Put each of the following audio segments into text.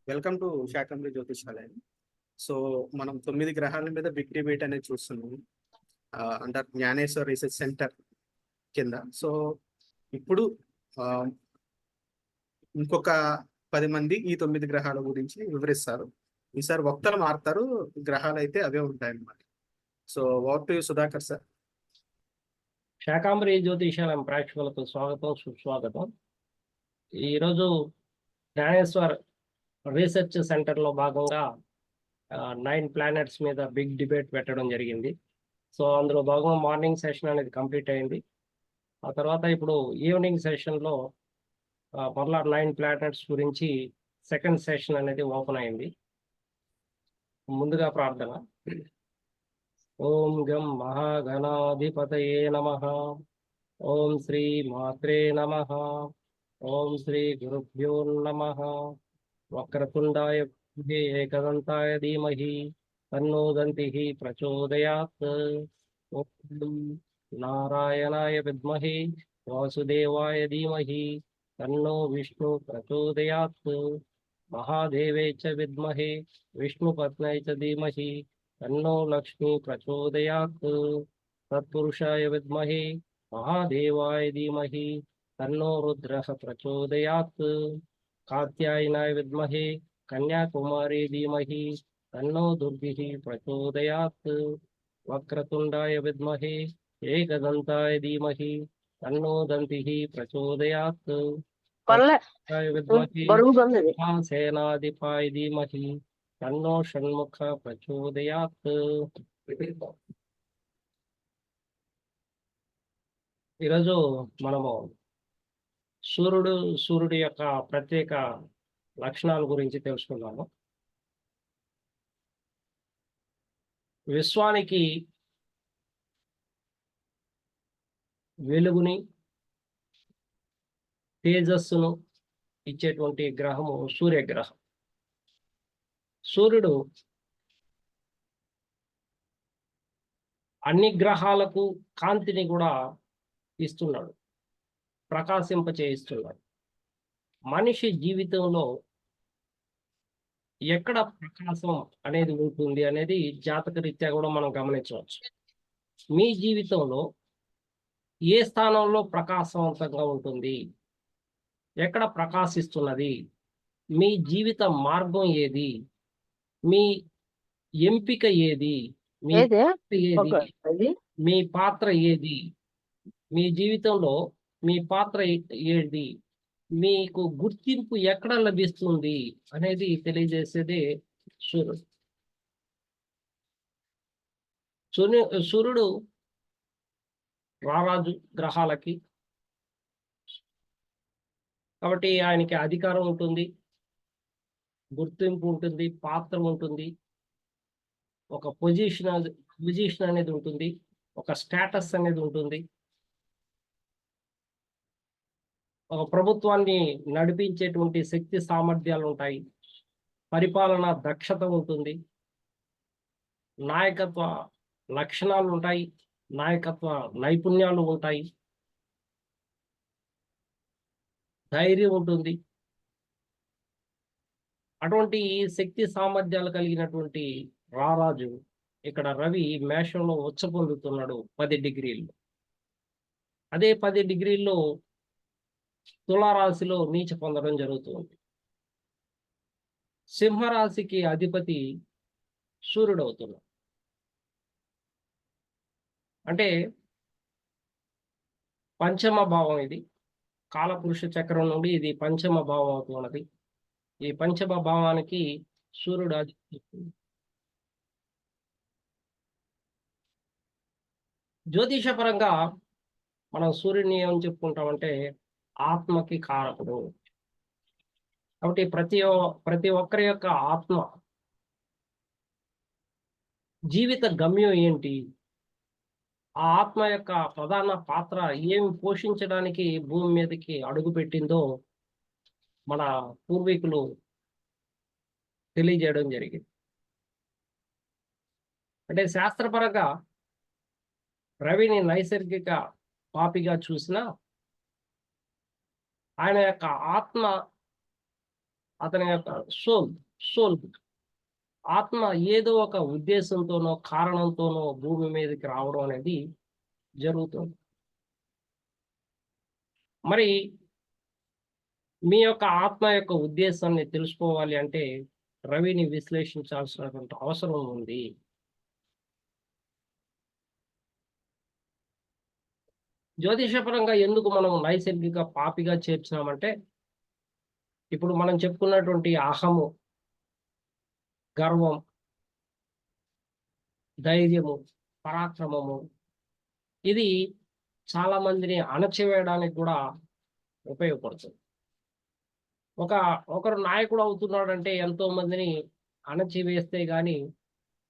Welcome to Shakambari Jyotishalayam. So మనం 9 గ్రహాల మీద బిగ్ డిబేట్ అనేది చూస్తున్నాం అండర్ జ్ఞానేశ్వర్ రీసెర్చ్ సెంటర్ కింద. సో ఇప్పుడు ఆ, ఇంకొక 10 మంది ఈ 9 గ్రహాల గురించి వివరిస్తారు. ఈసారి వక్తలు మారుతారు, గ్రహాలు అయితే అవే ఉంటాయన్నమాట. So what to Sudhakar sir. Shakambari Jyotishalayam ప్రేక్షకులకు స్వాగతం, సుస్వాగతం. ఈరోజు జ్ఞానేశ్వర్ రీసెర్చ్ సెంటర్లో భాగంగా 9 ప్లానెట్స్ మీద బిగ్ డిబేట్ పెట్టడం జరిగింది. సో అందులో భాగంగా మార్నింగ్ సెషన్ అనేది కంప్లీట్ అయింది. ఆ తర్వాత ఇప్పుడు ఈవినింగ్ సెషన్లో మరలా 9 ప్లానెట్స్ గురించి సెకండ్ సెషన్ అనేది ఓపెన్ అయింది. ముందుగా ప్రార్థన. ఓం గం మహాగణాధిపతయే నమః. ఓం శ్రీ మాత్రే నమః. ఓం శ్రీ గురుభ్యో నమః. వక్రతుండాయ విద్మహే ఏకదంతాయ ధీమహి తన్నో దంతిః ప్రచోదయాత్. ఓం నారాయణాయ విద్మహే వాసుదేవాయ ధీమహి తన్నో విష్ణు ప్రచోదయాత్. మహాదేవే చ విద్మహే విష్ణుపత్న్యై చ ధీమహి తన్నో లక్ష్మీ ప్రచోదయాత్. తత్పురుషాయ విద్మహే మహాదేవాయ ధీమహి తన్నో రుద్రః ప్రచోదయాత్. కాత్యాయనాయ విద్మహే కన్యాకుమారీ ధీమహి తన్నో దుర్గిః ప్రచోదయాత్. వక్రతుండాయ విద్మహే ఏకదంతాయ ధీమహి తన్నో దంతిః ప్రచోదయాత్. విద్మహే మహాసేనాధిపాయ ధీమహి తన్నో షణ్ముఖ ప్రచోదయాత్. ఈరోజు మనము సూర్యుడి యొక్క ప్రత్యేక లక్షణాల గురించి తెలుసుకున్నాము. విశ్వానికి వెలుగుని, తేజస్సును ఇచ్చేటువంటి గ్రహము సూర్యగ్రహం. సూర్యుడు అన్ని గ్రహాలకు కాంతిని కూడా ఇస్తున్నాడు, ప్రకాశింప చేయిస్తున్నాడు. మనిషి జీవితంలో ఎక్కడ ప్రకాశం అనేది ఉంటుంది అనేది జాతక రీత్యా కూడా మనం గమనించవచ్చు. మీ జీవితంలో ఏ స్థానంలో ప్రకాశవంతంగా ఉంటుంది, ఎక్కడ ప్రకాశిస్తున్నది, మీ జీవిత మార్గం ఏది, మీ ఎంపిక ఏది, మీ పాత్ర ఏది, మీ జీవితంలో మీ పాత్ర ఏది, మీకు గుర్తింపు ఎక్కడ లభిస్తుంది అనేది తెలియజేసేదే సూర్యుడు. సూర్యుడు రారాజు గ్రహాలకి, కాబట్టి ఆయనకి అధికారం ఉంటుంది, గుర్తింపు ఉంటుంది, పాత్ర ఉంటుంది, ఒక పొజిషన్ అనేది ఉంటుంది, ఒక స్టేటస్ అనేది ఉంటుంది, ఒక ప్రభుత్వాన్ని నడిపించేటువంటి శక్తి సామర్థ్యాలు ఉంటాయి, పరిపాలన దక్షత ఉంటుంది, నాయకత్వ లక్షణాలు ఉంటాయి, నాయకత్వ నైపుణ్యాలు ఉంటాయి, ధైర్యం ఉంటుంది. అటువంటి శక్తి సామర్థ్యాలు కలిగినటువంటి రారాజు ఇక్కడ రవి మేషంలో ఉచ్చ పొందుతున్నాడు 10 డిగ్రీలు. అదే 10 డిగ్రీల్లో తులారాశిలో నీచ పొందడం జరుగుతుంది. సింహరాశికి అధిపతి సూర్యుడు అవుతున్నాడు. అంటే పంచమ భావం, ఇది కాలపురుష చక్రం నుండి ఇది పంచమ భావం అవుతున్నది. ఈ పంచమ భావానికి సూర్యుడు అధిపతి. జ్యోతిషపరంగా మనం సూర్యుడిని ఏం చెప్పుకుంటామంటే ఆత్మకి కారకుడు. కాబట్టి ప్రతి ఒక్కరి యొక్క ఆత్మ జీవిత గమ్యం ఏంటి, ఆ ఆత్మ యొక్క ప్రధాన పాత్ర ఏమి పోషించడానికి భూమి మీదకి అడుగు పెట్టిందో మన పూర్వీకులు తెలియజేయడం జరిగింది. అంటే శాస్త్రపరంగా రవిని నైసర్గిక పాపిగా చూసినా ఆయన యొక్క ఆత్మ అతని యొక్క సోల్ ఆత్మ ఏదో ఒక ఉద్దేశంతోనో కారణంతోనో భూమి మీదకి రావడం అనేది జరుగుతుంది. మరి మీ యొక్క ఆత్మ యొక్క ఉద్దేశాన్ని తెలుసుకోవాలి అంటే రవిని విశ్లేషించాల్సినటువంటి అవసరం ఉంది. జ్యోతిషపరంగా ఎందుకు మనం నైసర్గిక పాపిగా చేర్చినామంటే, ఇప్పుడు మనం చెప్పుకున్నటువంటి అహము, గర్వం, ధైర్యము, పరాక్రమము, ఇది చాలా మందిని అణచివేయడానికి కూడా ఉపయోగపడుతుంది. ఒకరు నాయకుడు అవుతున్నాడంటే ఎంతో మందిని అణచివేస్తే గాని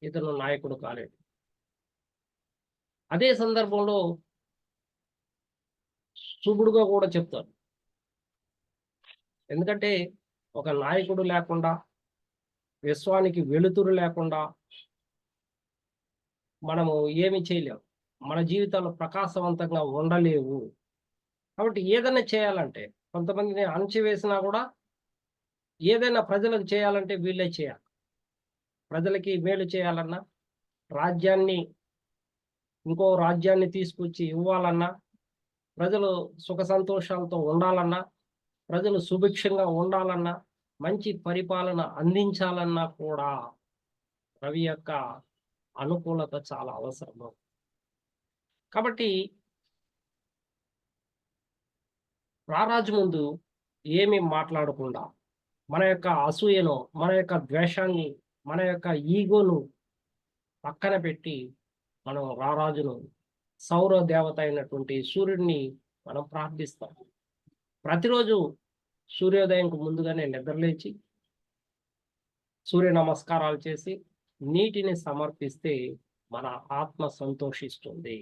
ఇతను నాయకుడు కాలేడు. అదే సందర్భంలో శుభుడుగా కూడా చెప్తారు. ఎందుకంటే ఒక నాయకుడు లేకుండా, విశ్వానికి వెలుతురు లేకుండా మనము ఏమి చేయలేము. మన జీవితాల్లో ప్రకాశవంతంగా ఉండలేవు. కాబట్టి ఏదైనా చేయాలంటే, కొంతమందిని అణచివేసినా కూడా ఏదైనా ప్రజలకు చేయాలంటే వీళ్ళే చేయాలి. ప్రజలకి మేలు చేయాలన్నా, రాజ్యాన్ని ఇంకో రాజ్యాన్ని తీసుకొచ్చి ఇవ్వాలన్నా, ప్రజలు సుఖ సంతోషాలతో ఉండాలన్నా, ప్రజలు సుభిక్షంగా ఉండాలన్నా, మంచి పరిపాలన అందించాలన్నా కూడా రవి యొక్క అనుకూలత చాలా అవసరము. కాబట్టి రారాజు ముందు ఏమి మాట్లాడకుండా మన యొక్క అసూయను, మన యొక్క ద్వేషాన్ని, మన యొక్క ఈగోను పక్కన పెట్టి మనం రారాజును, సౌర దేవత అయినటువంటి సూర్యుడిని మనం ప్రార్థిస్తాం. ప్రతిరోజు సూర్యోదయంకు ముందుగానే నిద్రలేచి సూర్య నమస్కారాలు చేసి నీటిని సమర్పిస్తే మన ఆత్మ సంతోషిస్తుంది.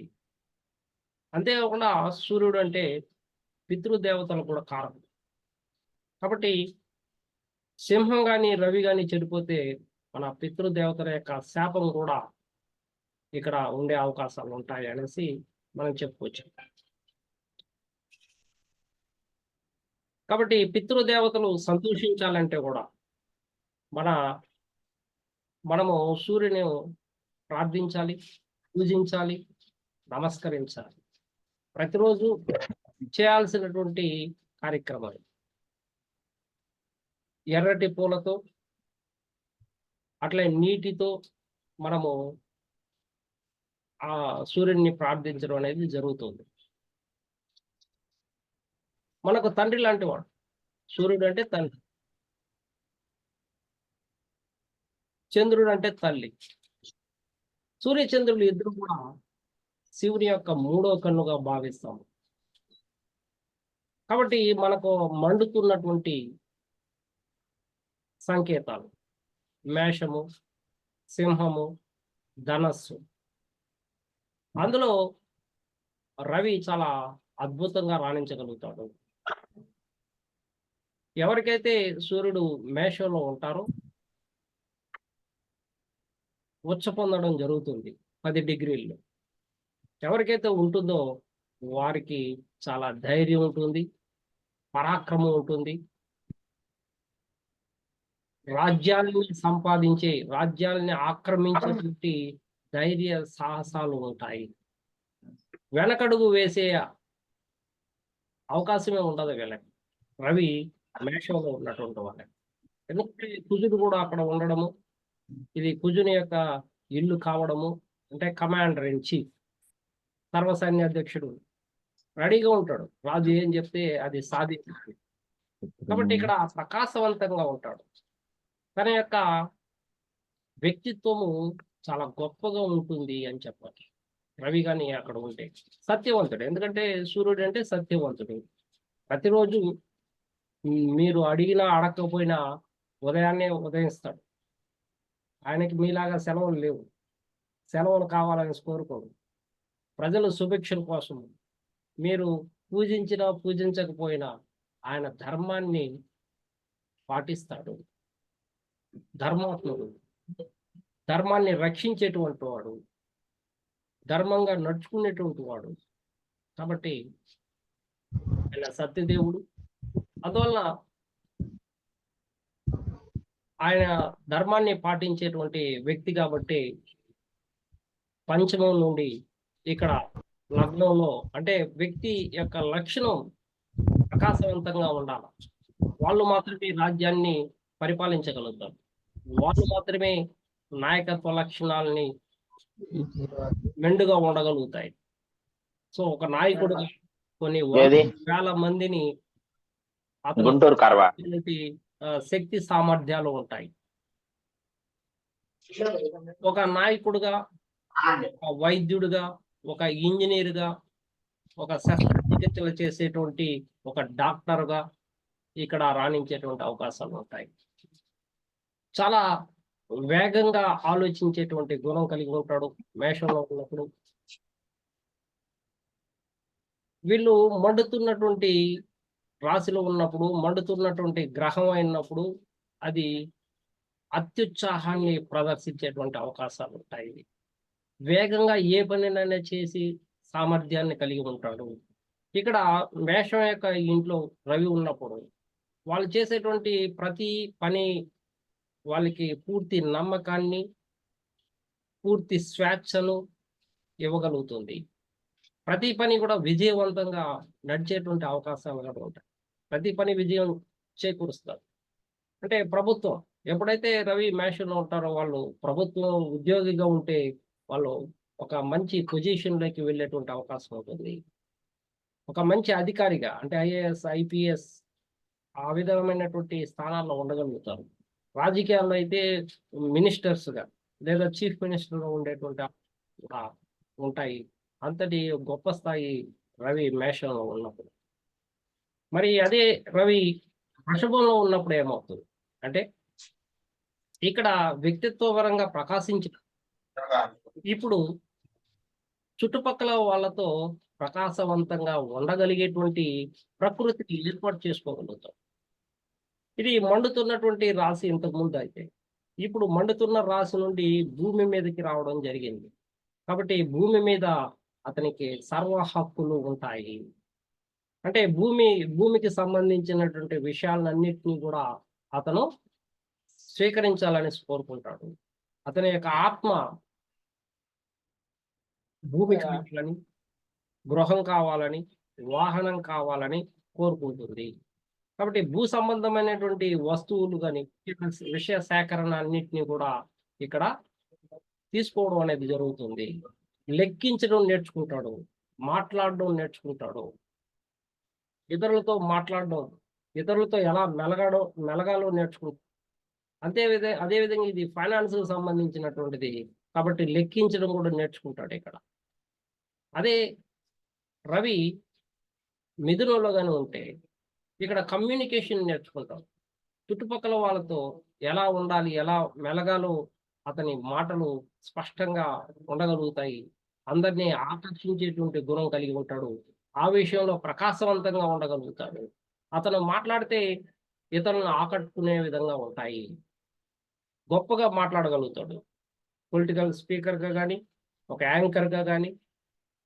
అంతేకాకుండా సూర్యుడు అంటే పితృదేవతలు కూడా కారకుడు. కాబట్టి సింహం కానీ రవి కానీ చెడిపోతే మన పితృదేవతల యొక్క శాపం కూడా ఇక్కడ ఉండే అవకాశాలు ఉంటాయి అనేసి మనం చెప్పుకోవచ్చు. కాబట్టి పితృదేవతలు సంతోషించాలంటే కూడా మనము సూర్యుని ప్రార్థించాలి, పూజించాలి, నమస్కరించాలి. ప్రతిరోజు చేయాల్సినటువంటి కార్యక్రమాలు. ఎర్రటి పూలతో అట్లే నీటితో మనము ఆ సూర్యుడిని ప్రార్థించడం అనేది జరుగుతుంది. మనకు తండ్రి లాంటి వాడు సూర్యుడు అంటే తండ్రి, చంద్రుడు అంటే తల్లి. సూర్యచంద్రులు ఇద్దరు కూడా శివుని యొక్క మూడో కన్నుగా భావిస్తాము. కాబట్టి మనకు మండుతున్నటువంటి సంకేతాలు మేషము, సింహము, ధనస్సు. అందులో రవి చాలా అద్భుతంగా రాణించగలుగుతాడు. ఎవరికైతే సూర్యుడు మేషంలో ఉంటారో ఉచ్చ పొందడం జరుగుతుంది 10 డిగ్రీల్లో. ఎవరికైతే ఉంటుందో వారికి చాలా ధైర్యం ఉంటుంది, పరాక్రమం ఉంటుంది, రాజ్యాలని సంపాదించే, రాజ్యాలని ఆక్రమించేటువంటి ధైర్య సాహసాలు ఉంటాయి. వెనకడుగు వేసే అవకాశమే ఉండదు వీళ్ళకి, రవి మేషంలో ఉన్నటువంటి వాళ్ళకి. ఎందుకంటే కుజుడు కూడా అక్కడ ఉండడము, ఇది కుజుని యొక్క ఇల్లు కావడము, అంటే కమాండర్ ఇన్ చీఫ్, సర్వసైన్యాధ్యక్షుడు రెడీగా ఉంటాడు. రాజు ఏం చెప్తే అది సాధించాలి. కాబట్టి ఇక్కడ ప్రకాశవంతంగా ఉంటాడు. తన యొక్క వ్యక్తిత్వము చాలా గొప్పగా ఉంటుంది అని చెప్పాలి రవి కానీ అక్కడ ఉంటే. సత్యవంతుడు, ఎందుకంటే సూర్యుడు అంటే సత్యవంతుడు. ప్రతిరోజు మీరు అడిగినా అడగకపోయినా ఉదయాన్నే ఉదయిస్తాడు. ఆయనకి మీలాగా సెలవులు లేవు, సెలవులు కావాలని కోరుకోడు. ప్రజల సుభిక్షం కోసం మీరు పూజించినా పూజించకపోయినా ఆయన ధర్మాన్ని పాటిస్తాడు. ధర్మాత్ముడు, ధర్మాన్ని రక్షించేటువంటి వాడు, ధర్మంగా నడుచుకునేటువంటి వాడు. కాబట్టి ఆయన సత్యదేవుడు. అందువల్ల ఆయన ధర్మాన్ని పాటించేటువంటి వ్యక్తి కాబట్టి పంచమం నుండి ఇక్కడ లగ్నంలో అంటే వ్యక్తి యొక్క లక్షణం ప్రకాశవంతంగా ఉండాలి. వాళ్ళు మాత్రమే రాజ్యాన్ని పరిపాలించగలుగుతారు. వాళ్ళు మాత్రమే నాయకత్వ లక్షణాలని మెండుగా ఉండగలుగుతాయి. సో ఒక నాయకుడుగా కొన్ని వేల మందిని అతను గుంటూరు కర్వ శక్తి సామర్థ్యాలు ఉంటాయి. ఒక నాయకుడుగా, ఒక వైద్యుడిగా, ఒక ఇంజనీర్గా, ఒక శస్త్రచికిత్సలు చేసేటువంటి ఒక డాక్టర్గా ఇక్కడ రాణించేటువంటి అవకాశాలు ఉంటాయి. చాలా వేగంగా ఆలోచించేటువంటి గుణం కలిగి ఉంటాడు మేషంలో ఉన్నప్పుడు. వీళ్ళు మండుతున్నటువంటి రాశిలో ఉన్నప్పుడు, మండుతున్నటువంటి గ్రహం అయినప్పుడు అది అత్యుత్సాహాన్ని ప్రదర్శించేటువంటి అవకాశాలు ఉంటాయి. వేగంగా ఏ పనినైనా చేసి సామర్థ్యాన్ని కలిగి ఉంటాడు. ఇక్కడ మేషం యొక్క ఇంట్లో రవి ఉన్నప్పుడు వాళ్ళు చేసేటువంటి ప్రతి పని వాళ్ళకి పూర్తి నమ్మకాన్ని, పూర్తి స్వేచ్ఛను ఇవ్వగలుగుతుంది. ప్రతి పని కూడా విజయవంతంగా నడిచేటువంటి అవకాశాలు కూడా ఉంటాయి. ప్రతి పని విజయం చేకూరుస్తారు. అంటే ప్రభుత్వం ఎప్పుడైతే రవి మేషంలో ఉంటారో వాళ్ళు ప్రభుత్వం ఉద్యోగిగా ఉంటే వాళ్ళు ఒక మంచి పొజిషన్లోకి వెళ్ళేటువంటి అవకాశం ఉంటుంది. ఒక మంచి అధికారిగా అంటే ఐఏఎస్, ఐపీఎస్ ఆ విధమైనటువంటి స్థానాల్లో ఉండగలుగుతారు. రాజకీయాల్లో అయితే మినిస్టర్స్గా లేదా చీఫ్ మినిస్టర్గా ఉండేటువంటి కూడా ఉంటాయి. అంతటి గొప్ప స్థాయి రవి మేషంలో ఉన్నప్పుడు. మరి అదే రవి వృషభంలో ఉన్నప్పుడు ఏమవుతుంది అంటే ఇక్కడ వ్యక్తిత్వపరంగా ప్రకాశించిన ఇప్పుడు చుట్టుపక్కల వాళ్ళతో ప్రకాశవంతంగా ఉండగలిగేటువంటి ప్రకృతిని ఏర్పాటు చేసుకోగలుగుతాం. ఇది మండుతున్నటువంటి రాశి ఇంతకుముందు అయితే, ఇప్పుడు మండుతున్న రాశి నుండి భూమి మీదకి రావడం జరిగింది. కాబట్టి భూమి మీద అతనికి సర్వ హక్కులు ఉంటాయి. అంటే భూమికి సంబంధించినటువంటి విషయాలన్నింటినీ కూడా అతను స్వీకరించాలని కోరుకుంటాడు. అతని యొక్క ఆత్మ భూమి కావాలని, గృహం కావాలని, వాహనం కావాలని కోరుకుంటుంది. కాబట్టి భూ సంబంధమైనటువంటి వస్తువులు కానీ విషయ సేకరణ అన్నింటినీ కూడా ఇక్కడ తీసుకోవడం అనేది జరుగుతుంది. లెక్కించడం నేర్చుకుంటాడు, మాట్లాడడం నేర్చుకుంటాడు, ఇతరులతో మాట్లాడడం, ఇతరులతో ఎలా మెలగాలో నేర్చుకుంటాడు. అదేవిధంగా ఇది ఫైనాన్స్ సంబంధించినటువంటిది కాబట్టి లెక్కించడం కూడా నేర్చుకుంటాడు ఇక్కడ. అదే రవి మిథునంలో కానీ ఉంటే ఇక్కడ కమ్యూనికేషన్ నేర్చుకుంటాం. చుట్టుపక్కల వాళ్ళతో ఎలా ఉండాలి, ఎలా మెలగాలో అతని మాటలు స్పష్టంగా ఉండగలుగుతాయి. అందరినీ ఆకర్షించేటువంటి గుణం కలిగి ఉంటాడు. ఆ విషయంలో ప్రకాశవంతంగా ఉండగలుగుతాడు. అతను మాట్లాడితే ఇతరులను ఆకట్టుకునే విధంగా ఉంటాయి. గొప్పగా మాట్లాడగలుగుతాడు. పొలిటికల్ స్పీకర్గా కానీ, ఒక యాంకర్గా కానీ,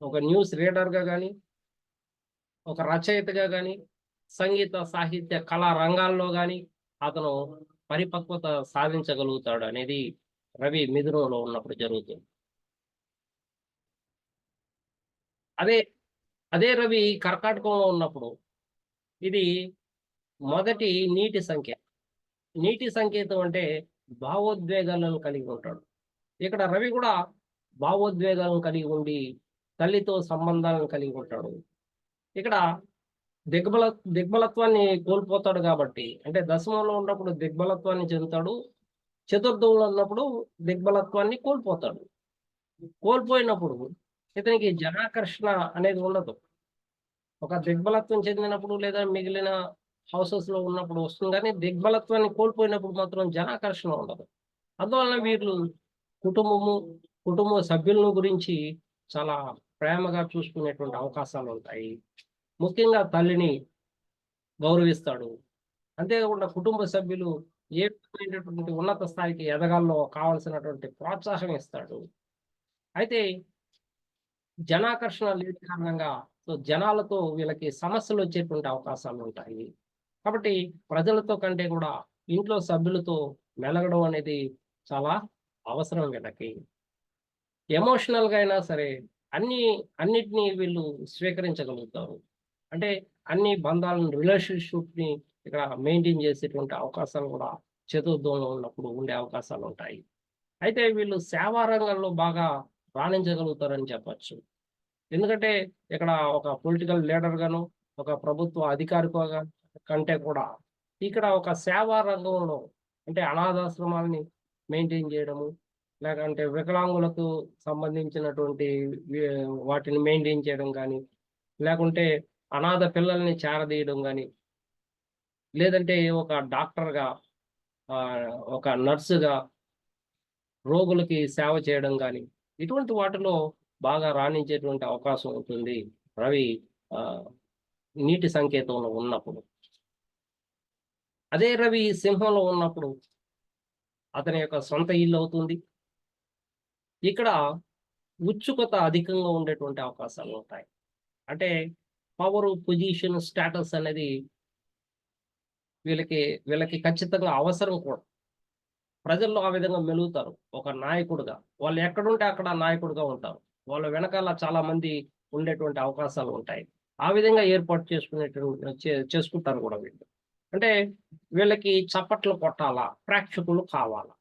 ఒక న్యూస్ రీడర్గా కానీ, ఒక రచయితగా కానీ, సంగీత సాహిత్య కళా రంగాల్లో కానీ అతను పరిపక్వత సాధించగలుగుతాడు అనేది రవి మిథునంలో ఉన్నప్పుడు జరుగుతుంది. అదే రవి కర్కాటకంలో ఉన్నప్పుడు ఇది మొదటి నీటి సంఖ్య. నీటి సంకేతం అంటే భావోద్వేగాలను కలిగి ఉంటాడు. ఇక్కడ రవి కూడా భావోద్వేగాలను కలిగి ఉండి తల్లితో సంబంధాలను కలిగి ఉంటాడు. ఇక్కడ దిగ్బలత్వాన్ని కోల్పోతాడు కాబట్టి, అంటే దశమంలో ఉన్నప్పుడు దిగ్బలత్వాన్ని చెందుతాడు, చతుర్థంలో ఉన్నప్పుడు దిగ్బలత్వాన్ని కోల్పోతాడు. కోల్పోయినప్పుడు ఇతనికి జనాకర్షణ అనేది ఉండదు. ఒక దిగ్బలత్వం చెందినప్పుడు లేదా మిగిలిన హౌసెస్ లో ఉన్నప్పుడు వస్తుంది, కానీ దిగ్బలత్వాన్ని కోల్పోయినప్పుడు మాత్రం జనాకర్షణ ఉండదు. అందువలన వీళ్ళు కుటుంబ సభ్యులను గురించి చాలా ప్రేమగా చూసుకునేటువంటి అవకాశాలు ఉంటాయి. ముఖ్యంగా తల్లిని గౌరవిస్తాడు. అంతేకాకుండా కుటుంబ సభ్యులు ఏ విధమైనటువంటి ఉన్నత స్థాయికి ఎదగాల్లో కావాల్సినటువంటి ప్రోత్సాహం ఇస్తాడు. అయితే జనాకర్షణ లేని కారణంగా జనాలతో వీళ్ళకి సమస్యలు వచ్చేటువంటి అవకాశాలు ఉంటాయి. కాబట్టి ప్రజలతో కంటే కూడా ఇంట్లో సభ్యులతో మెలగడం అనేది చాలా అవసరం వీళ్ళకి. ఎమోషనల్‌గా అయినా సరే అన్ని అన్నిటిని వీళ్ళు స్వీకరించగలుగుతారు. అంటే అన్ని బంధాలను రిలేషన్‌షిప్‌ని ఇక్కడ మెయింటైన్ చేసేటువంటి అవకాశాలు కూడా చతుర్థంలో ఉన్నప్పుడు ఉండే అవకాశాలుంటాయి. అయితే వీళ్ళు సేవా రంగంలో బాగా రాణించగలుగుతారని చెప్పొచ్చు. ఎందుకంటే ఇక్కడ ఒక పొలిటికల్ లీడర్‌గాను, ఒక ప్రభుత్వ అధికారిగా కంటే కూడా ఇక్కడ ఒక సేవా రంగంలో అంటే అనాథాశ్రమాలని మెయింటైన్ చేయడము, లేకంటే వికలాంగులకు సంబంధించినటువంటి వి వాటిని మెయింటైన్ చేయడం గానీ, లేకుంటే అనాథ పిల్లల్ని చేరదీయడం గానీ, లేదంటే ఒక డాక్టర్‌గా ఒక నర్స్‌గా రోగులకి సేవ చేయడం గానీ, ఇటువంటి వాటిలో బాగా రాణించేటువంటి అవకాశం ఉంటుంది. రవి ఆహ్, నీటి సంకేతంలో ఉన్నప్పుడు. అదే రవి సింహంలో ఉన్నప్పుడు అతని యొక్క సొంత ఇల్లు అవుతుంది. ఇక్కడ ఉత్సుకత అధికంగా ఉండేటువంటి అవకాశాలుంటాయి. అంటే పవరు, పొజిషన్, స్టేటస్ అనేది వీళ్ళకి వీళ్ళకి ఖచ్చితంగా అవసరం కూడా. ప్రజల్లో ఆ విధంగా మెలుగుతారు. ఒక నాయకుడుగా. వాళ్ళు ఎక్కడుంటే అక్కడ నాయకుడిగా ఉంటారు. వాళ్ళ వెనకాల చాలా మంది ఉండేటువంటి అవకాశాలు ఉంటాయి. ఆ విధంగా ఏర్పాటు చేసుకుంటారు కూడా వీళ్ళు. అంటే వీళ్ళకి చప్పట్లు కొట్టాలా, ప్రేక్షకులు కావాలా.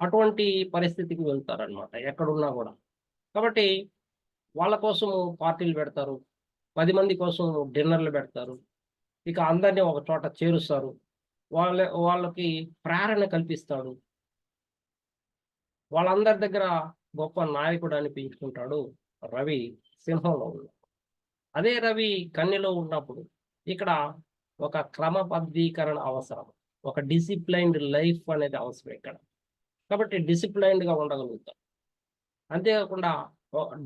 అటువంటి పరిస్థితికి వెళ్తారనమాట ఎక్కడున్నా గూడా. కాబట్టి వాళ్ళ కోసము పార్టీలు పెడతారు. 10 మంది కోసం డిన్నర్‌లు పెడతారు. ఇక అందరిని ఒక చోట చేరుస్తారు. వాళ్ళకి ప్రేరణ కల్పిస్తాడు. వాళ్ళందరి దగ్గర గొప్ప నాయకుడు అనిపించుకుంటాడు రవి సింహంలో ఉన్నప్పుడు. అదే రవి కన్యలో ఉన్నప్పుడు ఇక్కడ ఒక క్రమబద్ధీకరణ అవసరం. ఒక డిసిప్లైన్డ్ లైఫ్ అనేది అవసరం ఇక్కడ. కాబట్టి డిసిప్లైన్డ్‌గా ఉండగలుగుతాం. అంతేకాకుండా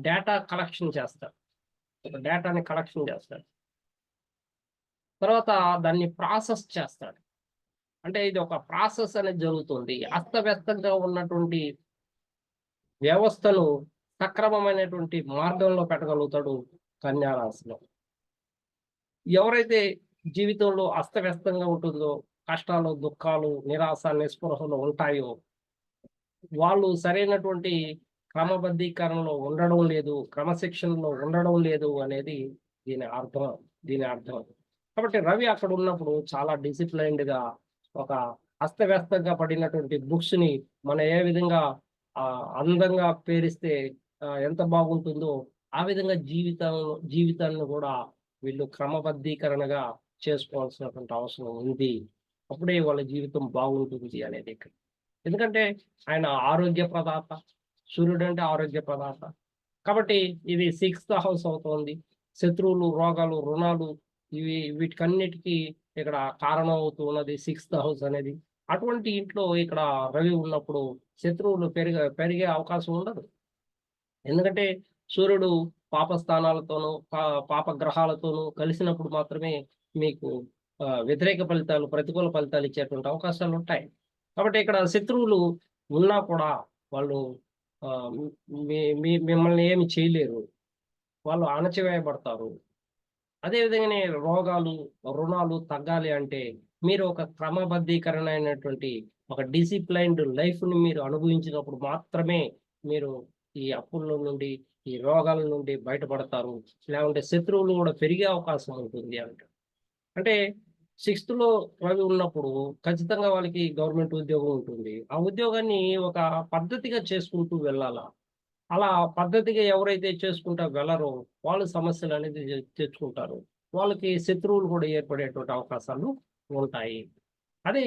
డేటా కలెక్షన్ చేస్తాడు. ఒక డేటాని కలెక్షన్ చేస్తాడు. తర్వాత దాన్ని ప్రాసెస్ చేస్తాడు. అంటే ఇది ఒక ప్రాసెస్ అనేది జరుగుతుంది. అస్తవ్యస్తంగా ఉన్నటువంటి వ్యవస్థను సక్రమమైనటువంటి మార్గంలో పెట్టగలుగుతాడు కన్యా రాశిలో. ఎవరైతే జీవితంలో అస్తవ్యస్తంగా ఉంటుందో, కష్టాలు, దుఃఖాలు, నిరాశ, నిస్పృహలు ఉంటాయో, వాళ్ళు సరైనటువంటి క్రమబద్ధీకరణలో ఉండడం లేదు, క్రమశిక్షణలో ఉండడం లేదు అనేది దీని అర్థం. దీని అర్థం. కాబట్టి రవి అక్కడ ఉన్నప్పుడు చాలా డిసిప్లైన్డ్‌గా ఒక అస్తవ్యస్తంగా పడినటువంటి బుక్స్‌ని మనం ఏ విధంగా అందంగా పేరిస్తే ఎంత బాగుంటుందో, ఆ విధంగా జీవితాన్ని కూడా వీళ్ళు క్రమబద్ధీకరణగా చేసుకోవాల్సినటువంటి అవసరం ఉంది. అప్పుడే వాళ్ళ జీవితం బాగుంటుంది అనేది ఇక్కడ. ఎందుకంటే ఆయన ఆరోగ్య ప్రదాత. సూర్యుడంటే ఆరోగ్య ప్రదాత. కాబట్టి ఇది 6థ్ హౌస్ అవుతోంది. శత్రువులు, రోగాలు, రుణాలు వీటికన్నిటికి ఇక్కడ కారణం అవుతూ ఉన్నది 6థ్ హౌస్ అనేది. అటువంటి ఇంట్లో ఇక్కడ రవి ఉన్నప్పుడు శత్రువులు పెరిగే అవకాశం ఉండదు. ఎందుకంటే సూర్యుడు పాపస్థానాలతోనూ, పాప గ్రహాలతోనూ కలిసినప్పుడు మాత్రమే మీకు వ్యతిరేక ఫలితాలు, ప్రతికూల ఫలితాలు ఇచ్చేటువంటి అవకాశాలుంటాయి. కాబట్టి ఇక్కడ శత్రువులు ఉన్నా కూడా వాళ్ళు ఆహ్, మీ మీ మిమ్మల్ని ఏమి చేయలేరు. వాళ్ళు అణచివేయబడతారు. అదే విధంగానే రోగాలు, రుణాలు తగ్గాలి అంటే మీరు ఒక క్రమబద్ధీకరణ అయినటువంటి ఒక డిసిప్లైన్డ్ లైఫ్‌ని మీరు అనుభవించినప్పుడు మాత్రమే మీరు ఈ అప్పుల నుండి, ఈ రోగాల నుండి బయటపడతారు. లేకుంటే శత్రువులు కూడా పెరిగే అవకాశం ఉంటుంది అంటారు. అంటే 6థ్‌లో రవి ఉన్నప్పుడు ఖచ్చితంగా వాళ్ళకి గవర్నమెంట్ ఉద్యోగం ఉంటుంది. ఆ ఉద్యోగాన్ని ఒక పద్ధతిగా చేసుకుంటూ వెళ్ళాలా. అలా పద్ధతిగా ఎవరైతే చేసుకుంటా వెళ్లరో వాళ్ళు సమస్యలనేది తెచ్చుకుంటారు. వాళ్ళకి శత్రువులు కూడా ఏర్పడేటువంటి అవకాశాలు ఉంటాయి. అదే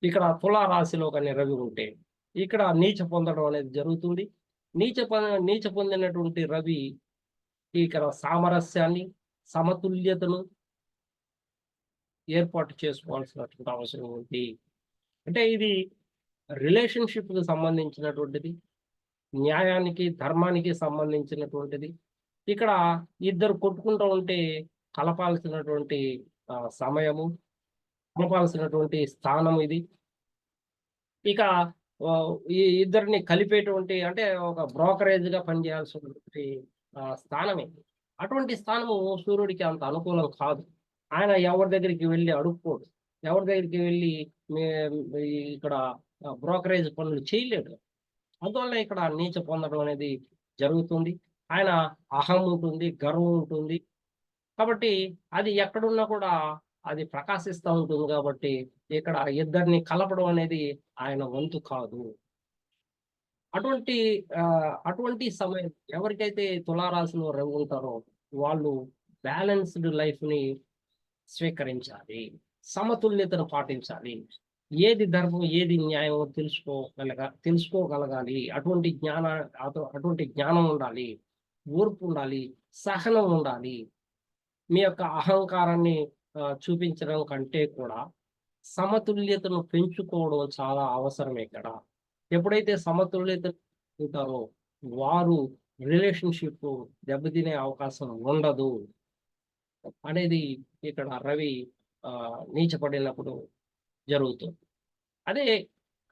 ఇక్కడ తులా రాశిలో గాని రవి ఉంటే ఇక్కడ నీచ పొందడం అనేది జరుగుతుంది. నీచ పొందినటువంటి రవి ఇక్కడ సామరస్యాన్ని, సమతుల్యతను ఏర్పాటు చేసుకోవాల్సినటువంటి అవసరం ఉంది. అంటే ఇది రిలేషన్‌షిప్‌కి సంబంధించినటువంటిది. న్యాయానికి, ధర్మానికి సంబంధించినటువంటిది. ఇక్కడ ఇద్దరు కొట్టుకుంటూ ఉంటే కలపాల్సినటువంటి సమయము, కలపాల్సినటువంటి స్థానం ఇది. ఇక ఈ ఇద్దరిని కలిపేటువంటి అంటే ఒక బ్రోకరేజ్‌గా పనిచేయాల్సినటువంటి స్థానం ఇది. అటువంటి స్థానము సూర్యుడికి అంత అనుకూలం కాదు. ఆయన ఎవరి దగ్గరికి వెళ్లి అడుక్కోడు. ఎవరి దగ్గరికి వెళ్ళి మే ఇక్కడ బ్రోకరేజ్ పనులు చేయలేడు. అందువల్ల ఇక్కడ నీచ పొందడం అనేది జరుగుతుంది. ఆయన అహం ఉంటుంది, గర్వం ఉంటుంది. కాబట్టి అది ఎక్కడున్నా కూడా అది ప్రకాశిస్తా ఉంటుంది కాబట్టి, ఇక్కడ ఇద్దరిని కలపడం అనేది ఆయన వంతు కాదు. అటువంటి అటువంటి సమయం ఎవరికైతే తులారాశిలో రవి ఉంటారో వాళ్ళు బ్యాలెన్స్‌డ్ లైఫ్‌ని స్వీకరించాలి. సమతుల్యతను పాటించాలి. ఏది ధర్మం, ఏది న్యాయమో తెలుసుకోగలగాలి. అటువంటి జ్ఞానం ఉండాలి. ఓర్పు ఉండాలి. సహనం ఉండాలి. మీ యొక్క అహంకారాన్ని చూపించడం కంటే కూడా సమతుల్యతను పెంచుకోవడం చాలా అవసరం ఇక్కడ. ఎప్పుడైతే సమతుల్యత ఉంటారో వారు రిలేషన్‌షిప్ దెబ్బతినే అవకాశం ఉండదు అనేది ఇక్కడ రవి నీచపడినప్పుడు జరుగుతుంది. అదే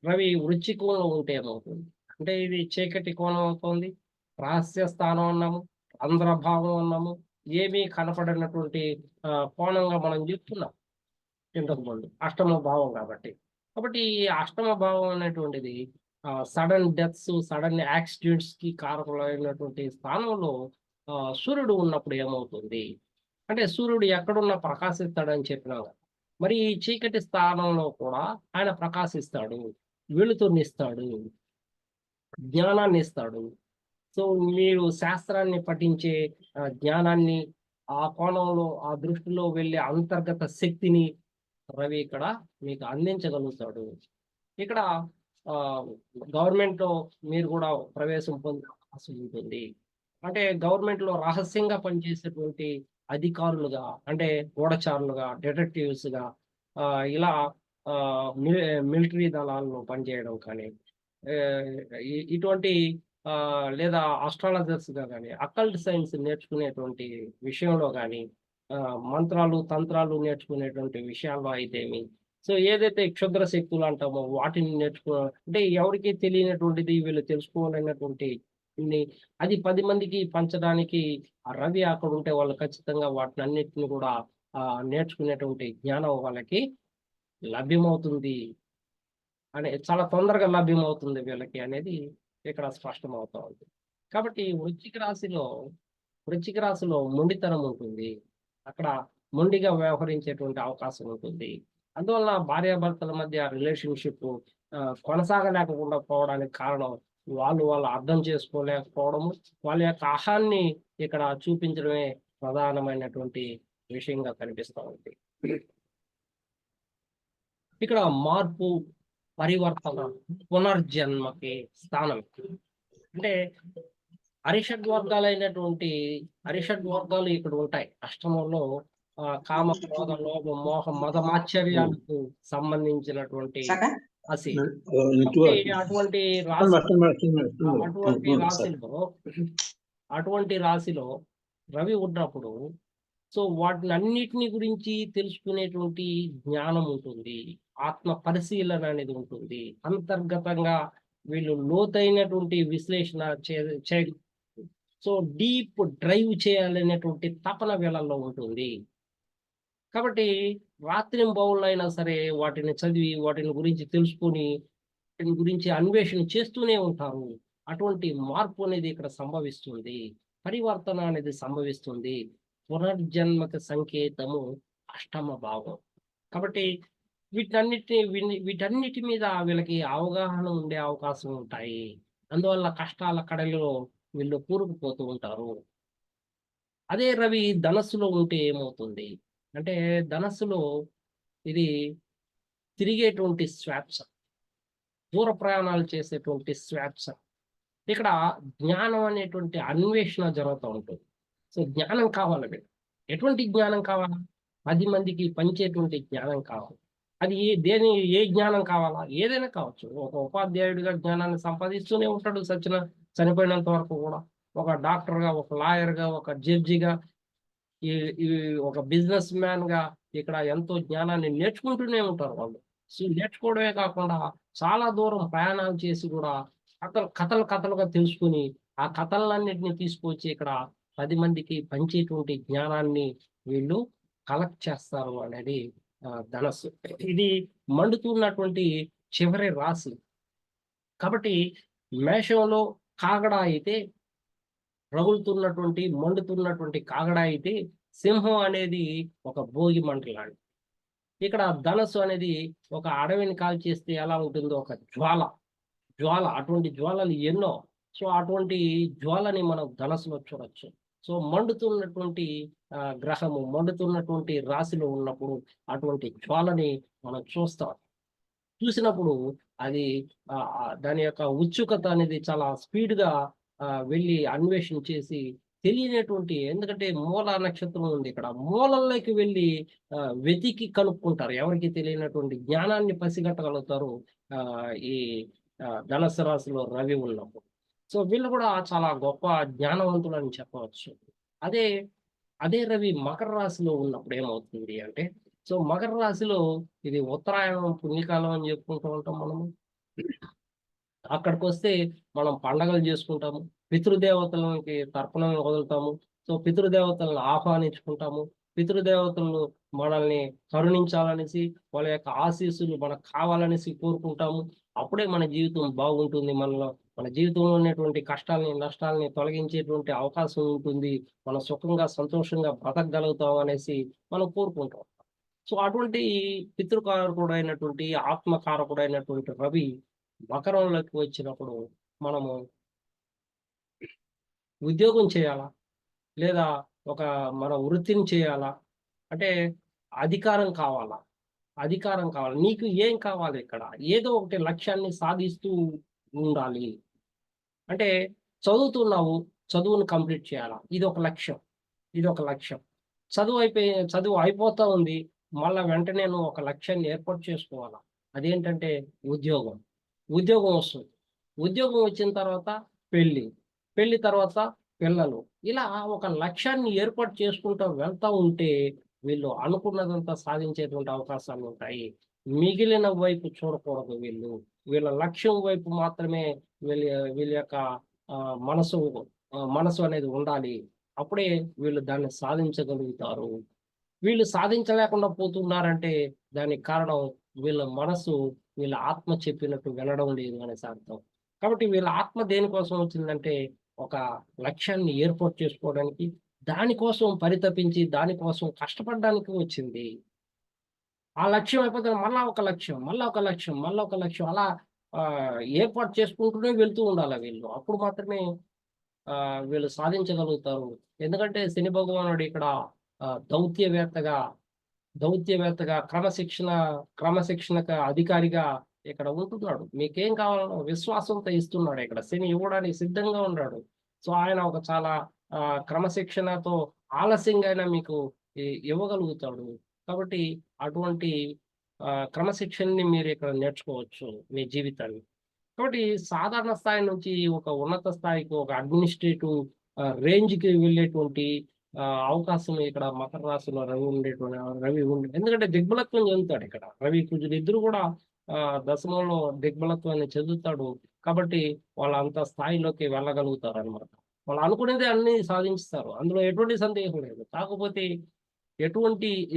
రవి వృశ్చికంలో ఉంటే ఏమవుతుంది? అంటే ఇది చీకటి కోణం అవుతుంది. రహస్య స్థానం అన్నాము. రంధ్రభావం అన్నాము. ఏమీ కనపడనటువంటి కోణంగా మనం చెప్తున్నాం ఇంతకుముందు. అష్టమ భావం కాబట్టి. కాబట్టి ఈ అష్టమ భావం అనేటువంటిది సడన్ డెత్స్, సడన్ యాక్సిడెంట్స్‌కి కారకులైనటువంటి స్థానంలో సూర్యుడు ఉన్నప్పుడు ఏమవుతుంది? అంటే సూర్యుడు ఎక్కడున్నా ప్రకాశిస్తాడని చెప్పినాం కదా! మరి ఈ చీకటి స్థానంలో కూడా ఆయన ప్రకాశిస్తాడు. వెలుతురునిస్తాడు. జ్ఞానాన్నిస్తాడు. సో, మీరు శాస్త్రాన్ని పఠించే జ్ఞానాన్ని, ఆ కోణంలో, ఆ దృష్టిలో వెళ్ళే అంతర్గత శక్తిని రవి ఇక్కడ మీకు అందించగలుగుతాడు. ఇక్కడ గవర్నమెంట్‌లో మీరు కూడా ప్రవేశం పొందే అవకాశం ఉంటుంది. అంటే గవర్నమెంట్‌లో రహస్యంగా పనిచేసేటువంటి అధికారులుగా, అంటే గూఢచారులుగా, డిటెక్టివ్స్‌గా ఇలా మిలిటరీ దళాల్లో పనిచేయడం కానీ, ఆహ్, ఇటువంటి లేదా అస్ట్రాలజర్స్‌గా గాని, అకల్ట్ సైన్స్ నేర్చుకునేటువంటి విషయంలో గాని, మంత్రాలు, తంత్రాలు నేర్చుకునేటువంటి విషయాల్లో అయితేమి, సో ఏదైతే క్షుద్ర శక్తులు అంటామో వాటిని అంటే ఎవరికీ తెలియనటువంటిది వీళ్ళు తెలుసుకోవాలనేటువంటి ని అది 10 మందికి పంచడానికి ఆ రవి అక్కడ ఉంటే వాళ్ళు ఖచ్చితంగా వాటినన్నిటిని కూడా నేర్చుకునేటువంటి జ్ఞానం వాళ్ళకి లభ్యమవుతుంది. చాలా తొందరగా లభ్యమవుతుంది వీళ్ళకి అనేది ఇక్కడ స్పష్టమవుతా ఉంది. కాబట్టి వృశ్చిక రాశిలో మొండితనం ఉంటుంది. అక్కడ మొండిగా వ్యవహరించేటువంటి అవకాశం ఉంటుంది. అందువలన భార్యాభర్తల మధ్య రిలేషన్‌షిప్ కొనసాగలేకుండా పోవడానికి కారణం వాళ్ళు అర్థం చేసుకోలేకపోవడము, వాళ్ళ యొక్క అహాన్ని ఇక్కడ చూపించడమే ప్రధానమైనటువంటి విషయంగా కనిపిస్తా ఉంది. ఇక్కడ మార్పు, పరివర్తన, పునర్జన్మకి స్థానం. అంటే అరిషడ్ వర్గాలు ఇక్కడ ఉంటాయి. అష్టమంలో కామ, క్రోధ, లోభ, మోహ, మద, మాత్సర్యాలకు సంబంధించినటువంటి రాశి. అటువంటి రాశిలో రవి ఉన్నప్పుడు సో వాటినన్నిటిని గురించి తెలుసుకునేటువంటి జ్ఞానం ఉంటుంది. ఆత్మ పరిశీలన అనేది ఉంటుంది. అంతర్గతంగా వీళ్ళు లోతైనటువంటి విశ్లేషణ చే సో డీప్ డ్రైవ్ చేయాలనేటువంటి తపన వీళ్ళలో ఉంటుంది. కాబట్టి రాత్రింబవళ్ళైనా సరే వాటిని చదివి, వాటిని గురించి తెలుసుకొని, వాటిని గురించి అన్వేషణ చేస్తూనే ఉంటారు. అటువంటి మార్పు అనేది ఇక్కడ సంభవిస్తుంది. పరివర్తన అనేది సంభవిస్తుంది. పునర్జన్మక సంకేతము అష్టమ భావం. కాబట్టి వీటన్నిటి మీద వీళ్ళకి అవగాహన ఉండే అవకాశం ఉంటాయి. అందువల్ల కష్టాల కడలిలో వీళ్ళు కూరుకుపోతూ ఉంటారు. అదే రవి ధనస్సులో ఉంటే ఏమవుతుంది? అంటే ధనస్సులో ఇది తిరిగేటువంటి స్వాప్స్, దూర ప్రయాణాలు చేసేటువంటి స్వాప్స్. ఇక్కడ జ్ఞానం అనేటువంటి అన్వేషణ జరుగుతూ ఉంటుంది. సో జ్ఞానం కావాలి వీళ్ళకి. ఎటువంటి జ్ఞానం కావాలా? 10 మందికి పంచేటువంటి జ్ఞానం కావాలి. అది ఏ జ్ఞానం కావాలా? ఏదైనా కావచ్చు. ఒక ఉపాధ్యాయుడిగా జ్ఞానాన్ని సంపాదిస్తూనే ఉంటాడు చనిపోయినంత వరకు కూడా. ఒక డాక్టర్‌గా, ఒక లాయర్‌గా, ఒక జడ్జిగా, ఈ ఈ ఒక బిజినెస్ మ్యాన్‌గా ఇక్కడ ఎంతో జ్ఞానాన్ని నేర్చుకుంటూనే ఉంటారు వాళ్ళు. సో నేర్చుకోవడమే కాకుండా చాలా దూరం ప్రయాణాలు చేసి కూడా కథలుగా తెలుసుకొని, ఆ కథలన్నిటిని తీసుకొచ్చి ఇక్కడ 10 మందికి పంచేటువంటి జ్ఞానాన్ని వీళ్ళు కలెక్ట్ చేస్తారు అనేది ధనస్సు. ఇది మండుతున్నటువంటి చివరి రాశి. కాబట్టి మేషంలో కాగడ అయితే, రగులుతున్నటువంటి, మండుతున్నటువంటి కాగడ అయితే, సింహం అనేది ఒక భోగి మంట లాంటిది. ఇక్కడ ధనస్సు అనేది ఒక అడవిని కాల్చేస్తే ఎలా ఉంటుందో ఒక జ్వాల. అటువంటి జ్వాలలు ఎన్నో. సో, అటువంటి జ్వాలని మనం ధనస్సులో చూడొచ్చు. సో, మండుతున్నటువంటి గ్రహము, మండుతున్నటువంటి రాశిలో ఉన్నప్పుడు అటువంటి జ్వాలని మనం చూస్తాం. చూసినప్పుడు అది దాని యొక్క ఉత్సుకత అనేది చాలా స్పీడ్‌గా వెళ్లి అన్వేషణ చేసి తెలియనటువంటి, ఎందుకంటే మూల నక్షత్రం ఉంది ఇక్కడ. మూలల్లోకి వెళ్లి వెతికి కనుక్కుంటారు. ఎవరికీ తెలియనటువంటి జ్ఞానాన్ని పసిగట్టగలుగుతారు ఈ ధనుస్సు రాశిలో రవి ఉన్నప్పుడు. సో, వీళ్ళు కూడా చాలా గొప్ప జ్ఞానవంతులని చెప్పవచ్చు. అదే అదే రవి మకర రాశిలో ఉన్నప్పుడు ఏమవుతుంది అంటే, సో, మకర రాశిలో ఇది ఉత్తరాయణం పుణ్యకాలం అని చెప్పుకుంటూ ఉంటాం మనము. అక్కడికొస్తే మనం పండగలు చేసుకుంటాము. పితృదేవతలకి తర్పణం వదులుతాము. సో, పితృదేవతలను ఆహ్వానించుకుంటాము. పితృదేవతలు మనల్ని కరుణించాలనేసి, వాళ్ళ యొక్క ఆశీస్సులు మనకు కావాలనేసి కోరుకుంటాము. అప్పుడే మన జీవితం బాగుంటుంది. మన జీవితంలో ఉన్నటువంటి కష్టాల్ని, నష్టాల్ని తొలగించేటువంటి అవకాశం ఉంటుంది. మనం సుఖంగా, సంతోషంగా బ్రతకగలుగుతాం అనేసి మనం కోరుకుంటాం. సో, అటువంటి పితృకారకుడైనటువంటి, ఆత్మకారకుడైనటువంటి రవి మకరంలోకి వచ్చినప్పుడు మనము ఉద్యోగం చేయాలా? లేదా ఒక మన వృత్తిని చేయాలా? అంటే అధికారం కావాలా? అధికారం కావాలి. నీకు ఏం కావాలి ఇక్కడ? ఏదో ఒకటి లక్ష్యాన్ని సాధిస్తూ ఉండాలి. అంటే చదువుతున్నావు, చదువును కంప్లీట్ చేయాలా? ఇదొక లక్ష్యం. ఇదొక లక్ష్యం. చదువు అయిపోతా ఉంది. మళ్ళా వెంటనే నువ్వు ఒక లక్ష్యాన్ని ఏర్పాటు చేసుకోవాలా. అదేంటంటే ఉద్యోగం. ఉద్యోగం వస్తుంది. ఉద్యోగం వచ్చిన తర్వాత పెళ్లి. పెళ్లి తర్వాత పిల్లలు. ఇలా ఒక లక్ష్యాన్ని ఏర్పాటు చేసుకుంటూ వెళ్తా ఉంటే వీళ్ళు అనుకున్నదంతా సాధించేటువంటి అవకాశాలుంటాయి. మిగిలిన వైపు చూడకూడదు వీళ్ళు. వీళ్ళ లక్ష్యం వైపు మాత్రమే వీళ్ళ వీళ్ళ యొక్క మనసు మనసు అనేది ఉండాలి. అప్పుడే వీళ్ళు దాన్ని సాధించగలుగుతారు. వీళ్ళు సాధించలేకుండా పోతున్నారంటే దానికి కారణం వీళ్ళ మనసు, వీళ్ళ ఆత్మ చెప్పినట్టు వినడం లేదు అనేసి అర్థం. కాబట్టి వీళ్ళ ఆత్మ దేనికోసం వచ్చిందంటే, ఒక లక్ష్యాన్ని ఏర్పాటు చేసుకోవడానికి, దానికోసం పరితపించి, దానికోసం కష్టపడడానికి వచ్చింది. ఆ లక్ష్యం అయిపోతే మళ్ళా ఒక లక్ష్యం, మళ్ళా ఒక లక్ష్యం, మళ్ళా ఒక లక్ష్యం అలా ఏర్పాటు చేసుకుంటూనే వెళ్తూ ఉండాల వీళ్ళు. అప్పుడు మాత్రమే వీళ్ళు సాధించగలుగుతారు. ఎందుకంటే శని భగవానుడు ఇక్కడ దౌత్యవేత్తగా క్రమశిక్షణకు అధికారిగా ఇక్కడ ఉంటున్నాడు. మీకేం కావాలనో విశ్వాసంతో ఇస్తున్నాడు ఇక్కడ. శని ఇవ్వడానికి సిద్ధంగా ఉన్నాడు. సో, ఆయన ఒక చాలా క్రమశిక్షణతో ఆలస్యంగా అయినా మీకు ఇవ్వగలుగుతాడు. కాబట్టి అటువంటి క్రమశిక్షణని మీరు ఇక్కడ నేర్చుకోవచ్చు మీ జీవితాన్ని. కాబట్టి సాధారణ స్థాయి నుంచి ఒక ఉన్నత స్థాయికి, ఒక అడ్మినిస్ట్రేటివ్ రేంజ్‌కి వెళ్ళేటువంటి అవకాశం ఇక్కడ మకర రాశిలో రవి ఎందుకంటే దిగ్బలత్వం చెందుతాడు ఇక్కడ. రవి, కుజుడు ఇద్దరు కూడా దశమంలో దిగ్బలత్వాన్ని చెందుతాడు. కాబట్టి వాళ్ళంత స్థాయిలోకి వెళ్ళగలుగుతారనమాట. వాళ్ళు అనుకునేదే అన్నీ సాధించుతారు. అందులో ఎటువంటి సందేహం లేదు. కాకపోతే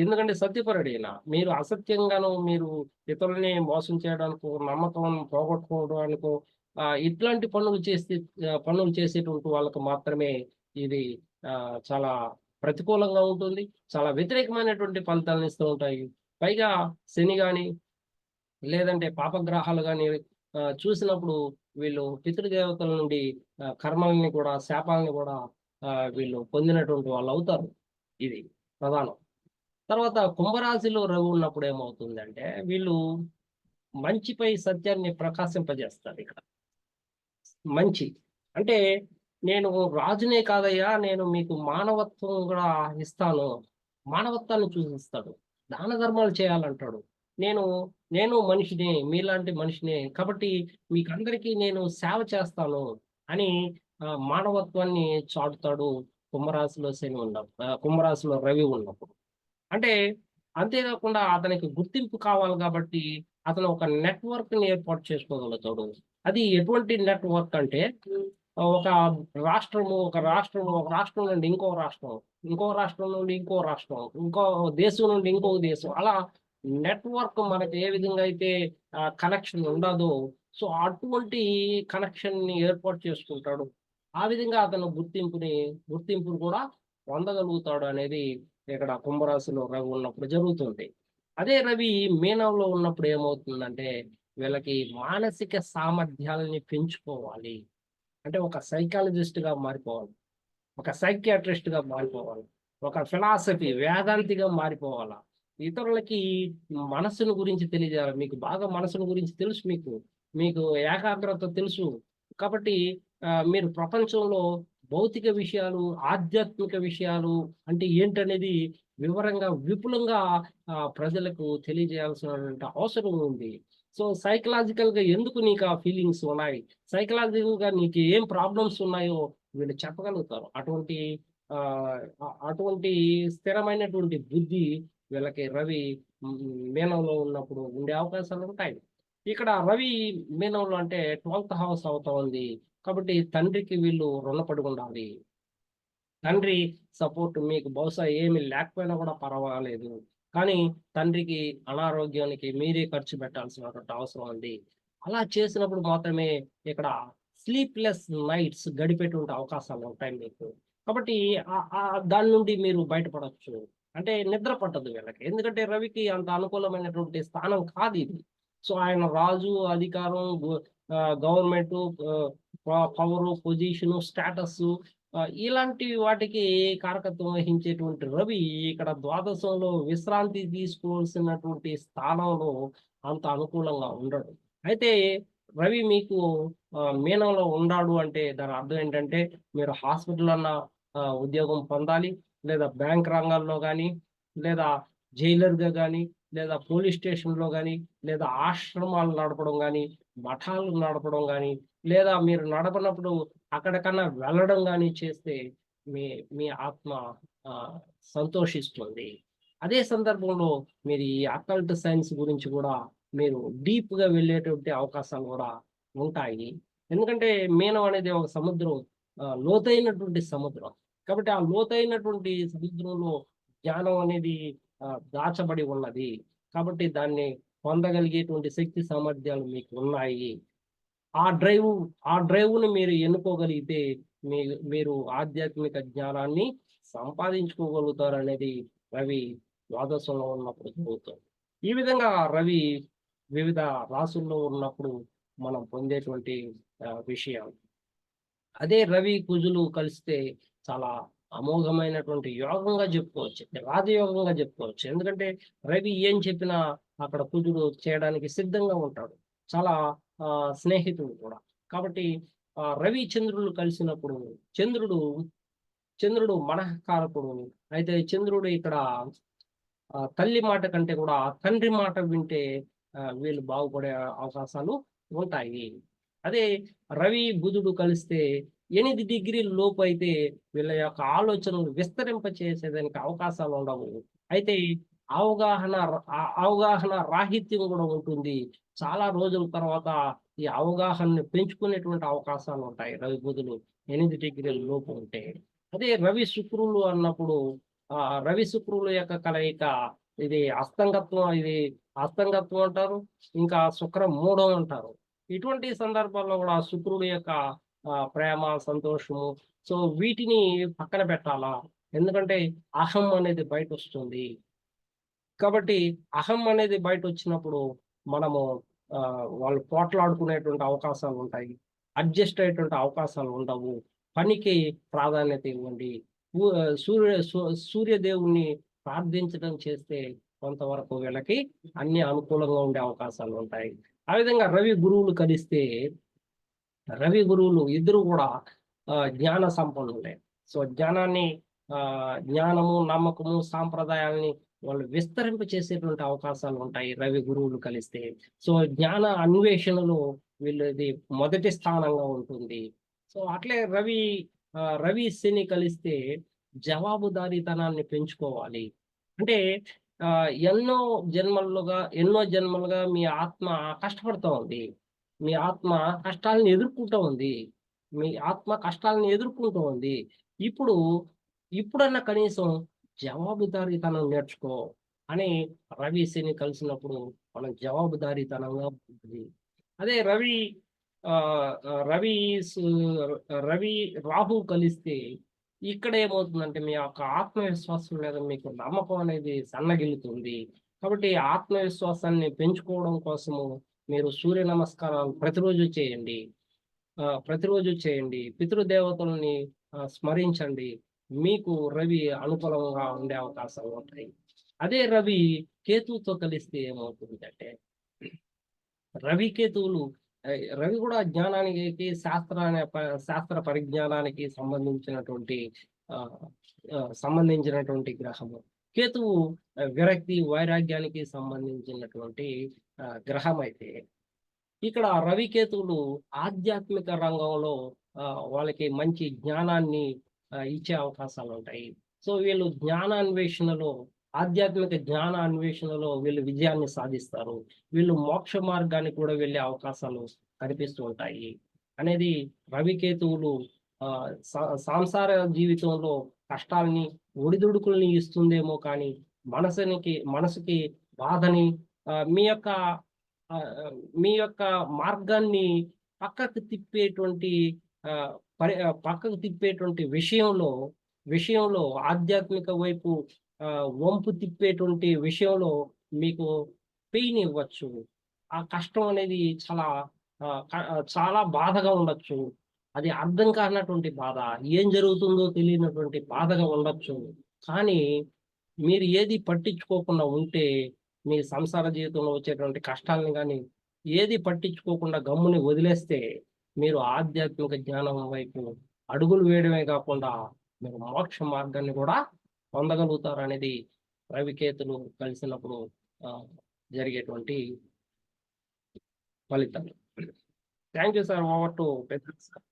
ఎందుకంటే సత్యపరుడైన. మీరు అసత్యంగాను, మీరు ఇతరులని మోసం చేయడానికో, నమ్మకం పోగొట్టుకోవడానికో ఇట్లాంటి పనులు చేసేటువంటి వాళ్ళకి మాత్రమే ఇది చాలా ప్రతికూలంగా ఉంటుంది. చాలా వ్యతిరేకమైనటువంటి ఫలితాలను ఇస్తూ ఉంటాయి. పైగా శని గాని, లేదంటే పాపగ్రహాలు గాని చూసినప్పుడు వీళ్ళు పితృదేవతల నుండి కర్మల్ని కూడా, శాపాలని కూడా వీళ్ళు పొందినటువంటి వాళ్ళవుతారు. ఇది ప్రధానం. తర్వాత కుంభరాశిలో రవి ఉన్నప్పుడు ఏమవుతుందంటే, వీళ్ళు మంచిపై సత్యాన్ని ప్రకాశింపజేస్తారు ఇక్కడ. మంచి అంటే, నేను రాజునే కాదయ్యా, నేను మీకు మానవత్వం కూడా ఇస్తాను. మానవత్వాన్ని చూపిస్తాడు. దాన ధర్మాలు చేయాలంటాడు. నేను మనిషినే, మీలాంటి మనిషినే. కాబట్టి మీకందరికీ నేను సేవ చేస్తాను అని మానవత్వాన్ని చాటుతాడు కుంభరాశిలో రవి ఉన్నప్పుడు. అంటే అంతేకాకుండా అతనికి గుర్తింపు కావాలి కాబట్టి అతను ఒక నెట్వర్క్‌ని ఏర్పాటు చేసుకోగలుగుతాడు. అది ఎటువంటి నెట్వర్క్ అంటే ఒక ఒక రాష్ట్రం నుండి ఇంకో రాష్ట్రం, ఇంకో రాష్ట్రం నుండి ఇంకో రాష్ట్రం, ఇంకో దేశం నుండి ఇంకో దేశం అలా నెట్వర్క్ మనకి ఏ విధంగా అయితే కనెక్షన్ ఉండదో, సో అటువంటి కనెక్షన్ ని ఏర్పాటు చేసుకుంటాడు. ఆ విధంగా అతను గుర్తింపుని కూడా పొందగలుగుతాడు అనేది ఇక్కడ కుంభరాశిలో రవి ఉన్నప్పుడు జరుగుతుంది. అదే రవి మీనంలో ఉన్నప్పుడు ఏమవుతుందంటే, వీళ్ళకి మానసిక సామర్థ్యాలని పెంచుకోవాలి. అంటే ఒక సైకాలజిస్ట్‌గా మారిపోవాలి. ఒక సైకియాట్రిస్ట్‌గా మారిపోవాలి. ఒక ఫిలాసఫీ వేదాంతిగా మారిపోవాలా. ఇతరులకి మనసును గురించి తెలియజేయాలి. మీకు బాగా మనసును గురించి తెలుసు మీకు. మీకు ఏకాగ్రత తెలుసు. కాబట్టి మీరు ప్రపంచంలో భౌతిక విషయాలు, ఆధ్యాత్మిక విషయాలు అంటే ఏంటనేది వివరంగా, విపులంగా ప్రజలకు తెలియజేయాల్సినటువంటి అవసరం ఉంది. సో, సైకలాజికల్‌గా ఎందుకు నీకు ఆ ఫీలింగ్స్ ఉన్నాయి? సైకలాజికల్‌గా నీకు ఏం ప్రాబ్లమ్స్ ఉన్నాయో వీళ్ళు చెప్పగలుగుతారు. అటువంటి స్థిరమైనటువంటి బుద్ధి వీళ్ళకి రవి హ్మ్, మీనంలో ఉన్నప్పుడు ఉండే అవకాశాలుంటాయి. ఇక్కడ రవి మీనంలో అంటే 12థ్ హౌస్ అవుతా ఉంది. కాబట్టి తండ్రికి వీళ్ళు రుణపడి ఉండాలి. తండ్రి సపోర్ట్ మీకు బహుశా ఏమి లేకపోయినా కూడా పర్వాలేదు. కానీ తండ్రికి అనారోగ్యానికి మీరే ఖర్చు పెట్టాల్సినటువంటి అవసరం ఉంది. అలా చేసినప్పుడు మాత్రమే ఇక్కడ స్లీప్‌లెస్ నైట్స్ గడిపేటువంటి అవకాశాలుంటాయి మీకు. కాబట్టి దాని నుండి మీరు బయటపడొచ్చు. అంటే నిద్ర పట్టదు వీళ్ళకి. ఎందుకంటే రవికి అంత అనుకూలమైనటువంటి స్థానం కాదిది. సో, ఆయన రాజు, అధికారం, గవర్నమెంటు, ఆహ్, పవరు, పొజిషను, స్టేటస్సు ఇలాంటి వాటికి కారకత్వం వహించేటువంటి రవి ఇక్కడ ద్వాదశంలో విశ్రాంతి తీసుకోవాల్సినటువంటి స్థానంలో అంత అనుకూలంగా ఉండడు. అయితే రవి మీకు మీనంలో ఉన్నాడు అంటే దాని అర్థం ఏంటంటే మీరు హాస్పిటల్ అన్న ఉద్యోగం పొందాలి. లేదా బ్యాంక్ రంగాల్లో గాని, లేదా జైలర్‌గా గాని, లేదా పోలీస్ స్టేషన్‌లో గాని, లేదా ఆశ్రమాలు నడపడం గాని, మఠాలు నడపడం గాని, లేదా మీరు నడపనప్పుడు అక్కడికన్నా వెళ్ళడం గాని చేస్తే మీ మీ ఆత్మ ఆహ్, సంతోషిస్తుంది. అదే సందర్భంలో మీరు ఈ అకల్ట్ సైన్స్ గురించి గూడా మీరు డీప్‌గా వెళ్ళేటువంటి అవకాశాలు గూడా ఉంటాయి. ఎందుకంటే మీనం అనేది ఒక సముద్రం, లోతైనటువంటి సముద్రం. కాబట్టి ఆ లోతైనటువంటి సముద్రంలో జ్ఞానం అనేది దాచబడి ఉన్నది. కాబట్టి దాన్ని పొందగలిగేటువంటి శక్తి సామర్థ్యాలు మీకు ఉన్నాయి. ఆ డ్రైవ్ ఆ డ్రైవ్‌ని మీరు ఎన్నుకోగలిగితే మీరు ఆధ్యాత్మిక జ్ఞానాన్ని సంపాదించుకోగలుగుతారనేది రవి ద్వాదశంలో ఉన్నప్పుడు జరుగుతుంది. ఈ విధంగా రవి వివిధ రాసుల్లో ఉన్నప్పుడు మనం పొందేటువంటి విషయాలు. అదే రవి, కుజులు కలిస్తే చాలా అమోఘమైనటువంటి యోగంగా చెప్పుకోవచ్చు. రాజయోగంగా చెప్పుకోవచ్చు. ఎందుకంటే రవి ఏం చెప్పినా అక్కడ కుజుడు చేయడానికి సిద్ధంగా ఉంటాడు. చాలా స్నేహితుడు కూడా. కాబట్టి రవి, చంద్రులు కలిసినప్పుడు చంద్రుడు చంద్రుడు మనఃకారకుడు. అయితే చంద్రుడు ఇక్కడ తల్లి మాట కంటే కూడా తండ్రి మాట వింటే వీళ్ళు బాగుపడే అవకాశాలు ఉంటాయి. అదే రవి, బుధుడు కలిస్తే 8 డిగ్రీల లోపయితే వీళ్ళ యొక్క ఆలోచనలు విస్తరింప చేసేదానికి అవకాశాలుండవు. అయితే అవగాహన రాహిత్యం గూడా ఉంటుంది. చాలా రోజుల తర్వాత ఈ అవగాహనని పెంచుకునేటువంటి అవకాశాలుంటాయి రవి, బుధులు 8 డిగ్రీల లోపు ఉంటే. అదే రవి, శుక్రులు అన్నప్పుడు రవి, శుక్రుల యొక్క కలయిక ఇది అస్తంగత్వం అంటారు. ఇంకా శుక్ర మూఢం అంటారు. ఇటువంటి సందర్భాల్లో గూడా శుక్రుడి యొక్క ప్రేమ, సంతోషము, సో వీటిని పక్కన పెట్టాలా? ఎందుకంటే అహం అనేది బయటొస్తుంది. కాబట్టి అహం అనేది బయటొచ్చినప్పుడు మనము వాళ్ళు పోట్లాడుకునేటువంటి అవకాశాలుంటాయి. అడ్జస్ట్ అయ్యేటువంటి అవకాశాలు ఉండవు. పనికి ప్రాధాన్యత ఇవ్వండి. ఊ సూర్య సు సూర్యదేవుడిని ప్రార్థించడం చేస్తే కొంతవరకు వీళ్ళకి అన్ని అనుకూలంగా ఉండే అవకాశాలుంటాయి. ఆ విధంగా రవి, గురువులు కలిస్తే రవి, గురువులు ఇద్దరు గూడా జ్ఞాన సంపన్నులే. సో, జ్ఞానము, నమ్మకము, సాంప్రదాయాల్ని వాళ్ళు విస్తరింప చేసేటువంటి అవకాశాలుంటాయి రవి, గురువులు కలిస్తే. సో, జ్ఞాన అన్వేషణలో వీళ్ళది మొదటి స్థానంగా ఉంటుంది. సో, అట్లే రవి, శని కలిస్తే జవాబుదారీతనాన్ని పెంచుకోవాలి. అంటే ఎన్నో జన్మలుగా మీ ఆత్మ కష్టపడుతా ఉంది. మీ ఆత్మ కష్టాలను ఎదుర్కుంటూ ఉంది. మీ ఆత్మ కష్టాలను ఎదుర్కొంటూ ఉంది. ఇప్పుడు, ఇప్పుడన్నా కనీసం జవాబుదారీతనం నేర్చుకో. అని రవి శని కలిసినప్పుడు మనం జవాబుదారీతనంగా ఉంటుంది. అదే రవి ఆ, ఆ, రవి రవి రాహు కలిస్తే ఇక్కడ ఏమవుతుందంటే మీ యొక్క ఆత్మవిశ్వాసం మీద మీకు నమ్మకం అనేది సన్నగిల్లుతుంది. కాబట్టి ఆత్మవిశ్వాసాన్ని పెంచుకోవడం కోసము మీరు సూర్య నమస్కారాలు ప్రతిరోజు చేయండి. ప్రతిరోజు చేయండి. పితృదేవతలని స్మరించండి. మీకు రవి అనుకూలంగా ఉండే అవకాశాలు ఉంటాయి. అదే రవి కేతువుతో కలిస్తే ఏమవుతుందంటే రవి కేతువులు రవి కూడా జ్ఞానానికి శాస్త్ర పరిజ్ఞానానికి ఆ, సంబంధించినటువంటి గ్రహము. కేతువు విరక్తి వైరాగ్యానికి సంబంధించినటువంటి గ్రహం అయితే ఇక్కడ రవి కేతువులు ఆధ్యాత్మిక రంగంలో వాళ్ళకి మంచి జ్ఞానాన్ని ఇచ్చే అవకాశాలు ఉంటాయి. సో వీళ్ళు ఆధ్యాత్మిక జ్ఞాన అన్వేషణలో వీళ్ళు విజయాన్ని సాధిస్తారు. వీళ్ళు మోక్ష మార్గాన్ని కూడా వెళ్ళే అవకాశాలు కనిపిస్తూ ఉంటాయి అనేది రవికేతువులు సంసార జీవితంలో కష్టాలని ఒడిదుడుకుల్ని ఇస్తుందేమో కానీ మనసుకి బాధని మీ యొక్క ఆ, మీ యొక్క మార్గాన్ని పక్కకు తిప్పేటువంటి పక్కకు తిప్పేటువంటి విషయంలో ఆధ్యాత్మిక వైపు వంపు తిప్పేటువంటి విషయంలో మీకు పెయిన్ ఇవ్వచ్చు. ఆ కష్టం అనేది చాలా బాధగా ఉండొచ్చు. అది అర్థం కానటువంటి బాధ, ఏం జరుగుతుందో తెలియనటువంటి బాధగా ఉండొచ్చు. కానీ మీరు ఏది పట్టించుకోకుండా ఉంటే మీ సంసార జీవితంలో వచ్చేటువంటి కష్టాలను కానీ ఏది పట్టించుకోకుండా గమ్ముని వదిలేస్తే మీరు ఆధ్యాత్మిక జ్ఞానం వైపు అడుగులు వేయడమే కాకుండా మీరు మోక్ష మార్గాన్ని కూడా పొందగలుగుతారు అనేది రవికేతులు కలిసినప్పుడు జరిగేటువంటి ఫలితాలు. Thank you sir. Over to పెద్ద sir.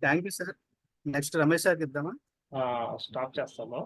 Thank you sir. Next Ramesh సార్కి ఇద్దామా? స్టాప్ చేస్తాము.